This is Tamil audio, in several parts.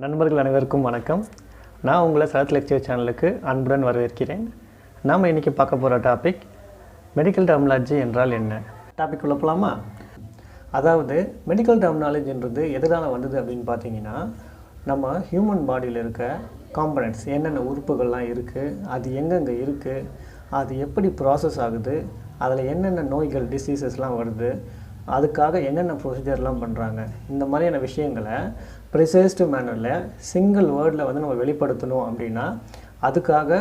நண்பர்கள் அனைவருக்கும் வணக்கம். நான் உங்களை சரத் லெக்சர் சேனலுக்கு அன்புடன் வரவேற்கிறேன். நாம் இன்றைக்கி பார்க்க போகிற டாபிக் மெடிக்கல் டெர்மினாலஜி என்றால் என்ன. டாபிக் உள்ள போகலாமா? அதாவது மெடிக்கல் டெர்மினாலஜின்றது எதனால் வந்தது அப்படின்னு பார்த்தீங்கன்னா, நம்ம ஹியூமன் பாடியில் இருக்க காம்பனன்ட்ஸ் என்னென்ன உறுப்புகள்லாம் இருக்குது, அது எங்கெங்கே இருக்குது, அது எப்படி ப்ராசஸ் ஆகுது, அதில் என்னென்ன நோய்கள் டிசீசஸ்லாம் வருது, அதுக்காக என்னென்ன ப்ரொசீஜர்லாம் பண்ணுறாங்க, இந்த மாதிரியான விஷயங்களை ப்ரிசைஸ்டு மேனரில் சிங்கிள் வேர்டில் வந்து நம்ம வெளிப்படுத்தணும் அப்படின்னா அதுக்காக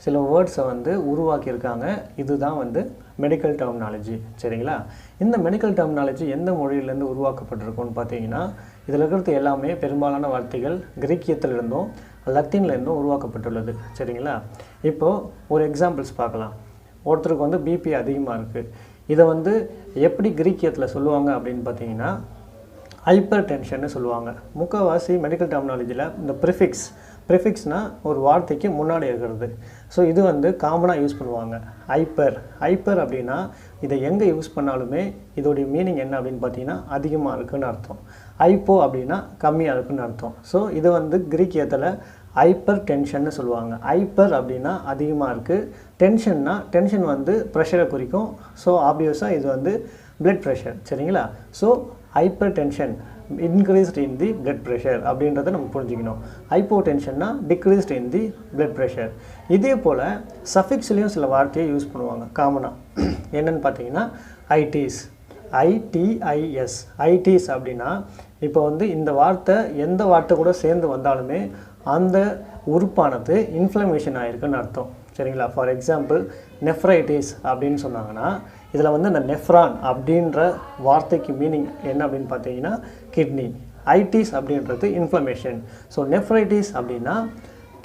சில வேர்ட்ஸை வந்து உருவாக்கியிருக்காங்க. இதுதான் வந்து மெடிக்கல் டெர்மினாலஜி. சரிங்களா? இந்த மெடிக்கல் டெர்மினாலஜி எந்த மொழியிலேருந்து உருவாக்கப்பட்டிருக்கும்னு பார்த்தீங்கன்னா, இதில் இருக்கிறது எல்லாமே பெரும்பாலான வார்த்தைகள் கிரீக்கியத்திலிருந்தும் லத்தீன்லேருந்தும் உருவாக்கப்பட்டுள்ளது. சரிங்களா? இப்போது ஒரு எக்ஸாம்பிள்ஸ் பார்க்கலாம். ஒருத்தருக்கு வந்து பிபி அதிகமாக இருக்குது. இதை வந்து எப்படி கிரீக்கியத்தில் சொல்லுவாங்க அப்படின்னு பார்த்தீங்கன்னா ஹைப்பர் டென்ஷன்னு சொல்லுவாங்க. முக்கால்வாசி மெடிக்கல் டெர்மினாலஜியில் இந்த ப்ரிஃபிக்ஸ்னால் ஒரு வார்த்தைக்கு முன்னாடி இருக்கிறது. ஸோ இது வந்து காமனாக யூஸ் பண்ணுவாங்க. ஹைப்பர் அப்படின்னா இதை எங்கே யூஸ் பண்ணாலுமே இதோடைய மீனிங் என்ன அப்படின்னு பார்த்தீங்கன்னா அதிகமாக இருக்குதுன்னு அர்த்தம். ஹைப்போ அப்படின்னா கம்மியாக இருக்குதுன்னு அர்த்தம். ஸோ இது வந்து கிரீக்கியத்தில் ஹைப்பர் டென்ஷன்னு சொல்லுவாங்க. ஹைப்பர் அப்படின்னா அதிகமாக இருக்குது, டென்ஷன் வந்து ப்ரெஷரை குறிக்கும். ஸோ ஆப்வியஸாக இது வந்து பிளட் ப்ரெஷர். சரிங்களா? So hypertension increased in the blood pressure அப்படின்றத நம்ம புரிஞ்சுக்கணும். ஹைப்போ டென்ஷன்னா decreased in the blood pressure. இதே போல் சஃபிக்ஸ்லேயும் சில வார்த்தையை யூஸ் பண்ணுவாங்க காமனாக. என்னென்னு பார்த்தீங்கன்னா ஐடிஸ் அப்படின்னா இப்போ வந்து இந்த வார்த்தை எந்த வார்த்தை கூட சேர்ந்து வந்தாலுமே அந்த உறுப்பானது இன்ஃப்ளமேஷன் ஆகிருக்குன்னு அர்த்தம். சரிங்களா? ஃபார் எக்ஸாம்பிள் நெஃப்ரைட்டிஸ் அப்படின்னு சொன்னாங்கன்னா இதில் வந்து இந்த நெஃப்ரான் அப்படின்ற வார்த்தைக்கு மீனிங் என்ன அப்படின்னு பார்த்தீங்கன்னா கிட்னி. ஐட்டிஸ் அப்படின்றது இன்ஃப்ளமேஷன். ஸோ நெஃப்ரைட்டிஸ் அப்படின்னா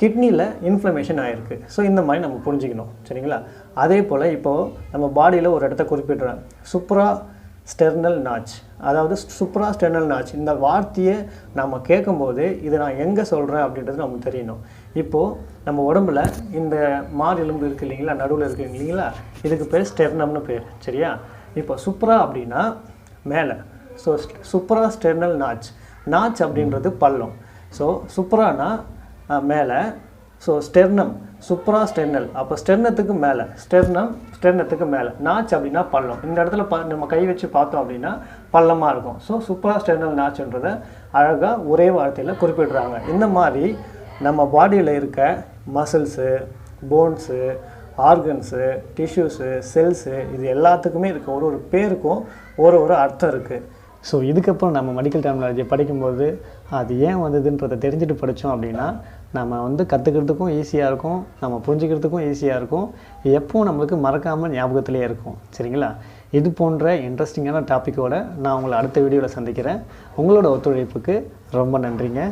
கிட்னியில் இன்ஃப்ளமேஷன் ஆகிருக்கு. ஸோ இந்த மாதிரி நம்ம புரிஞ்சுக்கணும். சரிங்களா? அதே போல் இப்போது நம்ம பாடியில் ஒரு இடத்த குறிப்பிடுறேன், சுப்ராஸ்டெர்னல் நாச். அதாவது சுப்ராஸ்டெர்னல் நாச் இந்த வார்த்தையை நம்ம கேட்கும்போது இதை நான் எங்கே சொல்கிறேன் அப்படின்றது நமக்கு தெரியணும். இப்போது நம்ம உடம்புல இந்த எலும்பு இருக்குது இல்லைங்களா, நடுவில் இருக்குது இல்லைங்களா, இதுக்கு பேர் ஸ்டெர்னம்னு பேர். சரியா? இப்போ சுப்ரா அப்படின்னா மேலே. ஸோ சுப்ராஸ்டெர்னல் நாச் அப்படின்றது பள்ளம். ஸோ சுப்ரானா மேலே, ஸோ ஸ்டெர்னம் சுப்ராஸ்டெர்னல் அப்போ ஸ்டெர்னத்துக்கு மேலே, ஸ்டெர்னத்துக்கு மேலே, நாச் அப்படின்னா பள்ளம். இந்த இடத்துல நம்ம கை வச்சு பார்த்தோம் அப்படின்னா பள்ளமாக இருக்கும். ஸோ சுப்ராஸ்டெர்னல் நாச்ன்றதை அழகாக ஒரே வார்த்தையில் குறிப்பிடுறாங்க. இந்த மாதிரி நம்ம பாடியில் இருக்க muscles, bones, organs, tissues, cells இது எல்லாத்துக்குமே இருக்க ஒரு பேருக்கும் ஒரு அர்த்தம் இருக்குது. ஸோ இதுக்கப்புறம் நம்ம மெடிக்கல் டெர்மினாலஜி படிக்கும்போது அது ஏன் வந்ததுன்றதை தெரிஞ்சுட்டு படித்தோம் அப்படின்னா நம்ம வந்து கற்றுக்கிறதுக்கும் ஈஸியாக இருக்கும், நம்ம புரிஞ்சுக்கிறதுக்கும் ஈஸியாக இருக்கும், எப்பவும் நம்மளுக்கு மறக்காமல் ஞாபகத்திலே இருக்கும். சரிங்களா? இது போன்ற இன்ட்ரெஸ்டிங்கான டாப்பிக்கோடு நான் உங்களை அடுத்த வீடியோவில் சந்திக்கிறேன். உங்களோட ஒத்துழைப்புக்கு ரொம்ப நன்றிங்க.